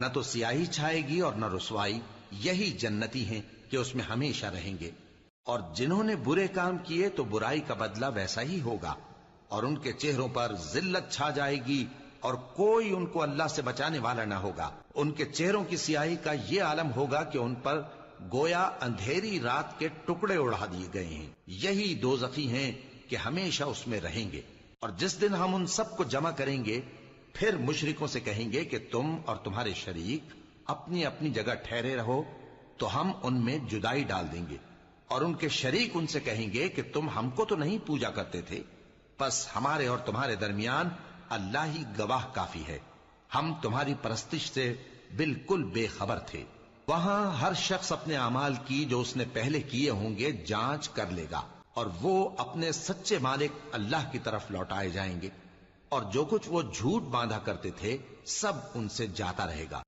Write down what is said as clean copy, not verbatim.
نہ تو سیاہی چھائے گی اور نہ رسوائی، یہی جنتی ہیں کہ اس میں ہمیشہ رہیں گے۔ اور جنہوں نے برے کام کیے تو برائی کا بدلہ ویسا ہی ہوگا، اور ان کے چہروں پر ذلت چھا جائے گی اور کوئی ان کو اللہ سے بچانے والا نہ ہوگا۔ ان کے چہروں کی سیاہی کا یہ عالم ہوگا کہ ان پر گویا اندھیری رات کے ٹکڑے اڑا دیے گئے ہیں۔ یہی دوزخی ہیں کہ ہمیشہ اس میں رہیں گے۔ اور جس دن ہم ان سب کو جمع کریں گے، پھر مشرکوں سے کہیں گے کہ تم اور تمہارے شریک اپنی اپنی جگہ ٹھہرے رہو، تو ہم ان میں جدائی ڈال دیں گے۔ اور ان کے شریک ان سے کہیں گے کہ تم ہم کو تو نہیں پوجا کرتے تھے، بس ہمارے اور تمہارے درمیان اللہ ہی گواہ کافی ہے، ہم تمہاری پرستش سے بالکل بے خبر تھے۔ وہاں ہر شخص اپنے اعمال کی جو اس نے پہلے کیے ہوں گے جانچ کر لے گا، اور وہ اپنے سچے مالک اللہ کی طرف لوٹائے جائیں گے، اور جو کچھ وہ جھوٹ باندھا کرتے تھے سب ان سے جاتا رہے گا۔